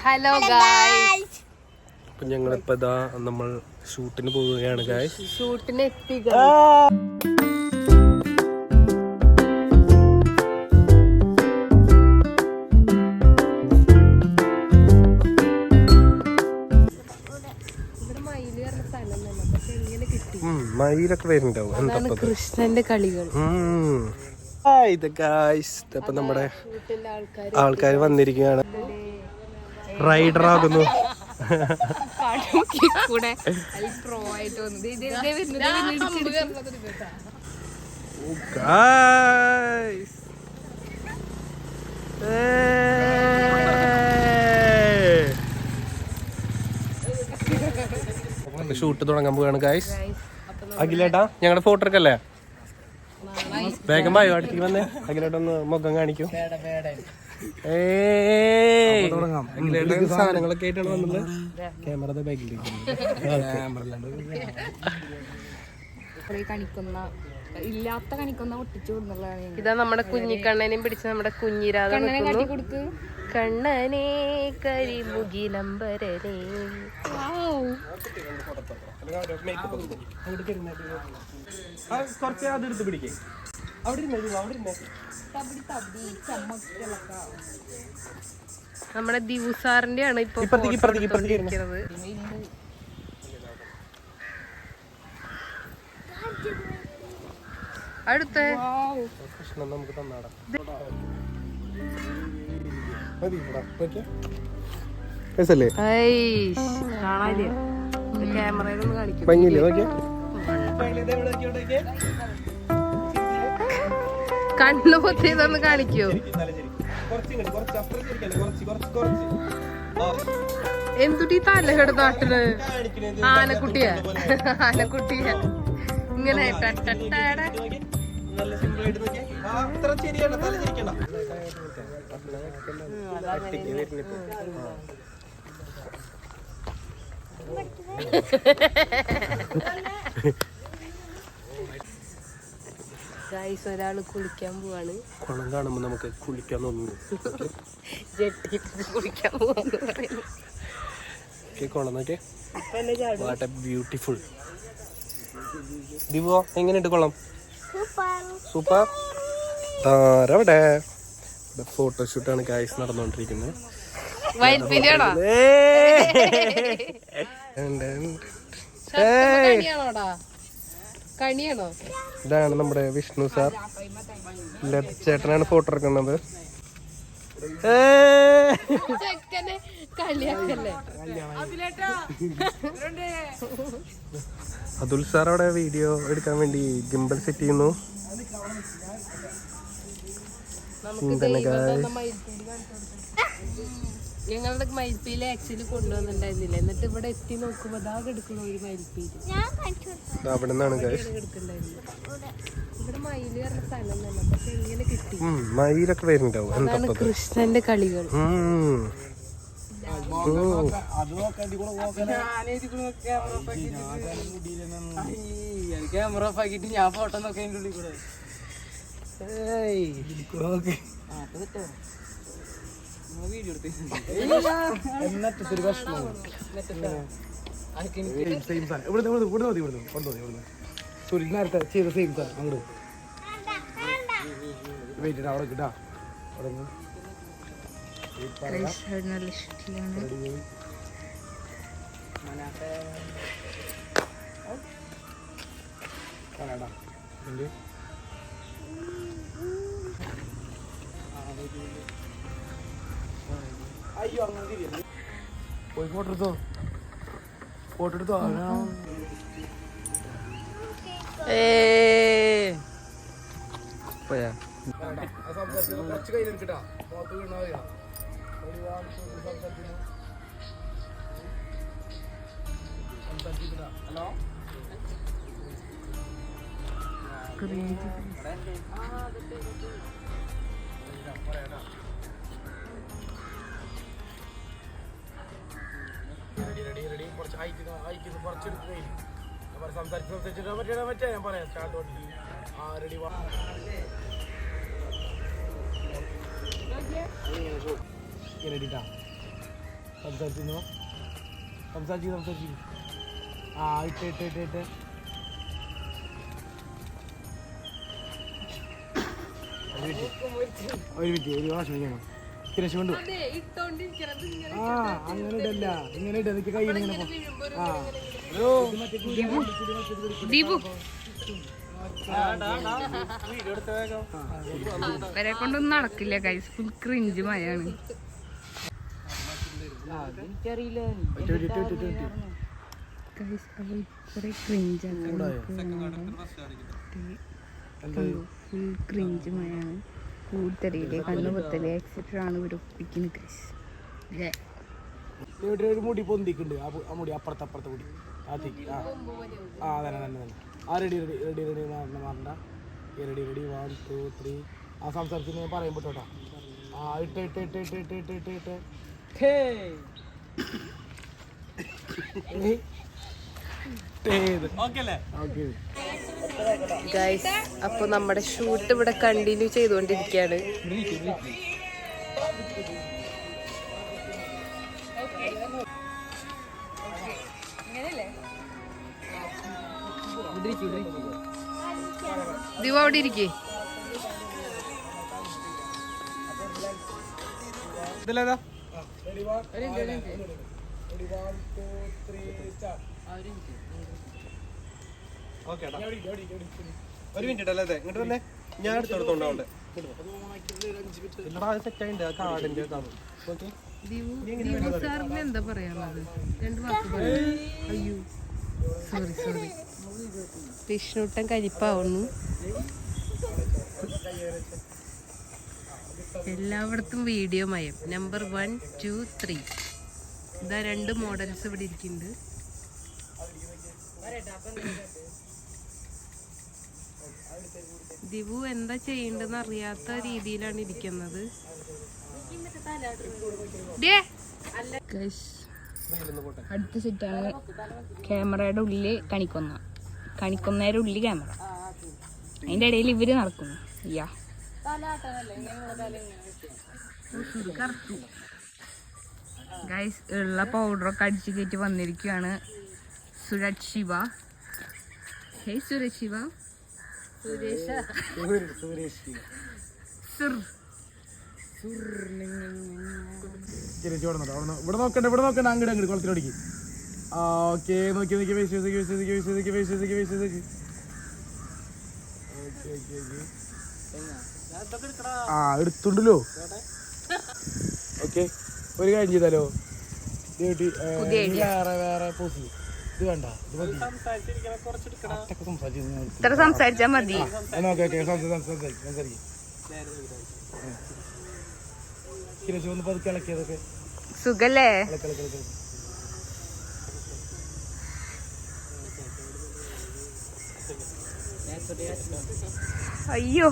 Hello guys. അപ്പൊ ഞങ്ങളിപ്പോ നമ്മൾ ഷൂട്ടിന് പോവുകയാണ് ഗായ്സ്. ഷൂട്ടിന് എത്തി. മയിലൊക്കെ വരുന്നുണ്ടാവും. കൃഷ്ണന്റെ കളികൾ. ഇപ്പൊ നമ്മുടെ ആൾക്കാർ വന്നിരിക്കുകയാണ്. റൈഡർ ആകുന്നു. ഷൂട്ട് തുടങ്ങാൻ പോവാണ് ഗായ്സ്. അഖിലേട്ടാ ഞങ്ങളുടെ ഫോട്ടോ എടുക്കല്ലേ? വേഗം വായോ അടുത്തേക്ക് വന്നേ. അഖിലേട്ട ഒന്ന് മുഖം കാണിക്കൂ. അഖിലേട്ട സാധനങ്ങളൊക്കെ ആയിട്ടാണ് വന്നത്. ക്യാമറ ബാഗിലേക്ക് ഇതാ നമ്മുടെ കുഞ്ഞിക്കണ്ണനെയും പിടിച്ച് നമ്മുടെ കുഞ്ഞിരാധ കണ്ണനെ കരിമുകിലമ്പരനെ. നമ്മുടെ ദിവസാറിന്റെ ആണ് ഇപ്പൊ അടുത്ത നമുക്ക് തന്നാടാ. കണ്ണു പൊത്തിയതൊന്ന് കാണിക്കോ? എന്തുട്ടി തലകട നാട്ടില് ആനക്കുട്ടിയാ ആനക്കുട്ടിയാ ഇങ്ങനെ ഗൈസ് ഒരാള് കുളിക്കാൻ പോവാണ്. കുളം കാണുമ്പോ നമുക്ക് കുളിക്കാൻ തോന്നുന്നു. കുളിക്കാൻ പോവാന്ന് പറയുന്നു. കുളം നോക്കേ, വാട്ട് എ ബ്യൂട്ടിഫുൾ. ദിവോ എങ്ങനെയുണ്ട് കുളം? സൂപ്പർ. അവിടെ ഫോട്ടോഷൂട്ടാണ് ഗൈസ് നടന്നുകൊണ്ടിരിക്കുന്നത്. ഇതാണ് നമ്മുടെ വിഷ്ണു സാർ. ചേട്ടനാണ് ഫോട്ടോ എടുക്കുന്നത്. അതുൽ സാർ അവിടെ വീഡിയോ എടുക്കാൻ വേണ്ടി ഗിംബൽ സെറ്റ് ചെയ്യുന്നു. ഞങ്ങളുടെ മയിൽപ്പീല് ആക്ച്വലി കൊണ്ടുവന്നിട്ടുണ്ടായിരുന്നില്ല. എന്നിട്ട് ഇവിടെ എത്തി നോക്കുമ്പോ എടുക്കണോ ഒരു മയിൽപ്പീല്. അവിടെ നിന്നാണ് ഇവിടെ മയില് പറഞ്ഞ സ്ഥലം തന്നെ. പക്ഷെ എങ്ങനെ കിട്ടി? മയിലൊക്കെ വരുന്നുണ്ടാവും. അതാണ് കൃഷ്ണന്റെ കളികൾ. ക്യാമറ ഓഫ് ആക്കിട്ട് ഞാൻ ഫോട്ടോ നോക്കാൻ ഉള്ളിൽ കൂടെ വീഡിയോ നേരത്തെ ചെയ്ത സെയിം സാർ അങ്ങോട്ട് വെയിറ്റ് അവിടെ കിട്ടാ. നല്ല ഇഷ്ടത്തിലാണ്. അയ്യോ അങ്ങനെ പോയി ഫോട്ടോ എടുത്തോ, ഫോട്ടോ എടുത്തോ. കുറച്ച് കയ്യിലെടുക്കട്ടാ, മുഖത്ത് വീണാ മതിയാ. Hello ready. കുറച്ച് ഹൈറ്റ് കുറച്ചെടുത്ത് സംസാരിച്ചിട്ട് മറ്റേ ഞാൻ പറയാം. സ്റ്റാർട്ട് ഓടി. റെഡി. റെഡിട്ടാ. സംസാരിച്ചിരുന്നോ? സംസാരിച്ചു. ആ ഇട്ട് ഒരു മിനിറ്റ് ഒരു വാശം വയ്ക്കണം. കിരശ് കൊണ്ട് ആ അങ്ങനെ ഇടല്ല, ഇങ്ങനെ ഇട എനിക്ക് കയ്യിൽ ഇങ്ങനെ ആ വരെ കൊണ്ടൊന്നും നടക്കില്ല ഗൈസ്. ഫുൾ ക്രിഞ്ച് മയാണ്. ഫുൾ ക്രിഞ്ച് മയാണ്. കൂത്തറിയില്ലേ, കണ്ണുപൊത്തല് എക്സെട്ര ആണ് ഇവർ ഒപ്പിക്കുന്നത് ഗൈസ്. ഒരു മുടി പൊന്തിക്കുണ്ട്. ആ മുടി അപ്പുറത്തെ മുടി അതേക്ക് ആ തന്നെ ആ റെഡി മാറണ്ട. റെഡി 1 2 3 ആ സംസാരിച്ച് ഞാൻ പറയുമ്പോൾ കേട്ടോ. ആ ഇട്ട് ഗൈസ് അപ്പൊ നമ്മുടെ ഷൂട്ട് ഇവിടെ കണ്ടിന്യൂ ചെയ്തുകൊണ്ടിരിക്കുകയാണ്. ദിവ അവിടെ ഇരിക്കേ. ഇതിലേതാ? ഓക്കെ ഒരു മിനിറ്റ് അല്ലേ ഇങ്ങോട്ട് വന്നേ. ഞാൻ എടുത്തോണ്ടാവണ്ടേ സെറ്റ് ആയിട്ടുണ്ട്. ആ കാർഡിന്റെ സാറിന് എന്താ പറയാനുള്ളത്? 2 വാക്ക് പറയാം. അയ്യോ സോറി വിഷ്ണുട്ടൻ കരിപ്പാവുന്നു. എല്ലായിടത്തും വീഡിയോ മയം. നമ്പർ 1 2 3 ഇതാ 2 മോഡൽസ് ഇവിടെ ഇരിക്കുന്നുണ്ട്. ദിവു എന്താ ചെയ്യേണ്ടെന്ന് അറിയാത്ത രീതിയിലാണ് ഇരിക്കുന്നത്. അടുത്ത സെറ്റാണ് ക്യാമറയുടെ ഉള്ളില് കണിക്കൊന്നേരുടെ ഉള്ളിൽ ക്യാമറ, അതിന്റെ ഇടയിൽ ഇവര് നടക്കുന്നു. ഗൈസ് ഉള്ള പൗഡറൊക്കെ അടിച്ചു കയറ്റി വന്നിരിക്കുകയാണ് സുരജ് ശിവ. ഹേ സുരജ് ശിവ. ഇവിടെ നോക്കണ്ട അങ്ങോട്ട് കുളത്തിലോടിക്ക്. ഓക്കെ നോക്കി ആ എടുത്തുണ്ടല്ലോ. ഓക്കെ ഒരു കാര്യം ചെയ്താലോ, വേറെ പോസ് ഇത് വേണ്ട, ഇത്ര സംസാരിച്ചാ മതി. ഒന്ന് പതുക്കെ ഇളക്കിയതൊക്കെ സുഖല്ലേ? അയ്യോ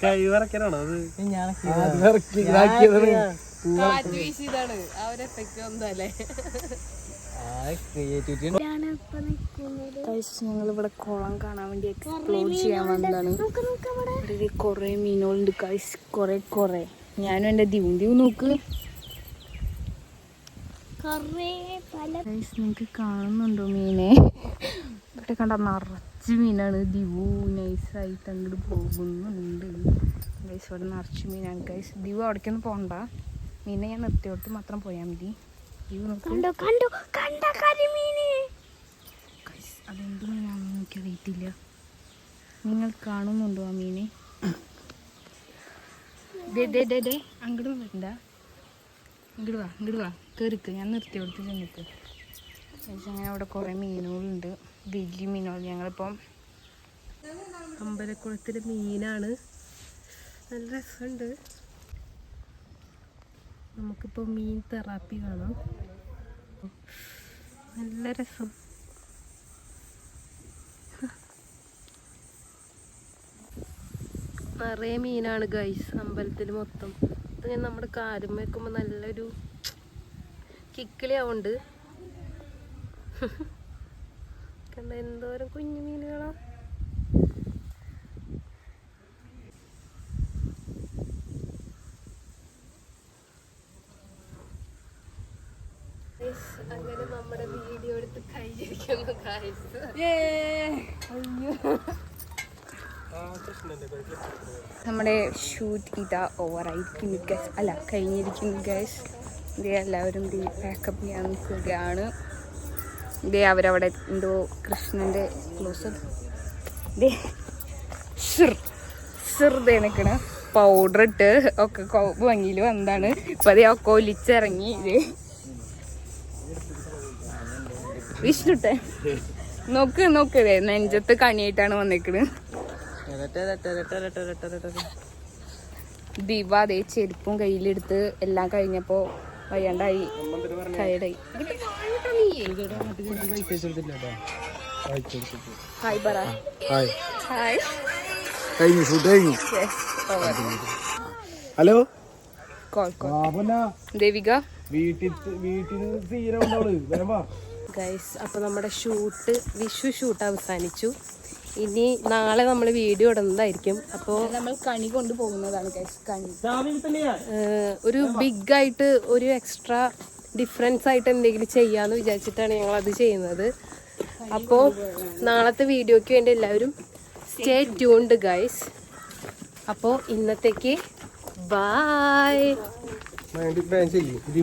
കഴിവിറക്കാനാണോ അത്? കാറ്റ് വീശിയതാണ് ആ ഒരു എഫക്റ്റ് ഒന്നല്ലേ. ഞങ്ങളിവിടെ കുളം കാണാൻ വേണ്ടി എക്സ്പ്ലോർ ചെയ്യാൻ വന്നതാണ്. ഇവിടെ കുറെ മീനുകളുണ്ട് ഗൈസ്, കുറെ. ഞാനും എൻ്റെ ദിവ നോക്ക്. നിങ്ങക്ക് കാണുന്നുണ്ടോ മീനെ? ഇവിടെ കണ്ട നിറച്ച് മീനാണ്. ദിവു നൈസായിട്ട് അങ്ങോട്ട് പോകുന്നുണ്ട് ഗൈസ്. ഇവിടെ നിറച്ച് മീനാണ് ഗൈസ്. ദിവു അവിടേക്കൊന്നും പോകണ്ട, മീനെ ഞാൻ നിർത്തിയോട്ട് മാത്രം പോയാൽ മതി. അതെന്ത് മീനാണെന്ന് എനിക്കറിയത്തില്ല. നിങ്ങൾ കാണുന്നുണ്ടോ ആ മീനെ? അങ്ങോട്ട് വരണ്ട, ഇങ്ങോട്ട് വാ കയറിക്ക്. ഞാൻ നിർത്തി കൊടുത്ത് ചെന്നിട്ട് അങ്ങനെ അവിടെ കുറേ മീനുകളുണ്ട്, വലിയ മീനുകൾ. ഞങ്ങളിപ്പം അമ്പലക്കുളത്തിലെ മീനാണ്, നല്ല രസമുണ്ട്. നമുക്കിപ്പോൾ മീൻ തെറാപ്പി കാണാം, നല്ല രസം. നിറയെ മീനാണ് ഗൈസ് അമ്പലത്തിൽ മൊത്തം. ഇത് നമ്മുടെ കാലും വെക്കുമ്പോൾ നല്ലൊരു കിക്കിളിയാവുണ്ട്. കണ്ട എന്തോരം കുഞ്ഞു മീനുകളാ. അങ്ങനെ നമ്മുടെ വീഡിയോ എടുത്ത് കഴിഞ്ഞിരിക്കുന്നു ഗൈസ്. നമ്മുടെ ഷൂട്ട് ഇതാ ഓവറായിരിക്കുന്നു ഗൈസ്, അല്ല കഴിഞ്ഞിരിക്കുന്നു ഗൈസ്. ഇതേ എല്ലാവരും പാക്കപ്പ് ചെയ്യാൻ നിൽക്കുകയാണ്. ഇതേ അവരവിടെ എന്തോ കൃഷ്ണൻ്റെ ക്ലോസ് ചെറുതേ നിൽക്കണ പൗഡർ ഇട്ട് ഒക്കെ ഭംഗിയിൽ വന്നതാണ്. ഇപ്പം അതേ ഒക്കെ ഒലിച്ചിറങ്ങി. ഇത് വിഷ്ണുട്ടെ നോക്ക് നോക്കതേ നെഞ്ചത്ത് കണിയായിട്ടാണ് വന്നേക്കണ്. ദിവ അതേ ചെരുപ്പും കയ്യിലെടുത്ത് എല്ലാം കഴിഞ്ഞപ്പോ വയ്യാണ്ടായി ടയർഡായി. ഹായ് പറ. ഹായ്. കഴിഞ്ഞു ഷൂട്ട് കഴിഞ്ഞു. ഹലോ ദേവിക വീട്ടിൽ സീനുണ്ടോള് വരമ്പാ ഗൈസ്. അപ്പോൾ നമ്മുടെ വിഷു ഷൂട്ട് അവസാനിച്ചു. ഇനി നാളെ നമ്മൾ വീഡിയോ ഇടുന്നതായിരിക്കും. അപ്പോൾ നമ്മൾ കണി കൊണ്ടുപോകുന്നതാണ് ഗൈസ്. കണി ഒരു ബിഗ് ആയിട്ട് ഒരു എക്സ്ട്രാ ഡിഫറൻസ് ആയിട്ട് എന്തെങ്കിലും ചെയ്യാന്ന് വിചാരിച്ചിട്ടാണ് ഞങ്ങൾ അത് ചെയ്യുന്നത്. അപ്പോൾ നാളത്തെ വീഡിയോയ്ക്ക് വേണ്ടി എല്ലാവരും സ്റ്റേ ട്യൂൺഡ് ഗൈസ്. അപ്പോൾ ഇന്നത്തേക്ക് ബൈ.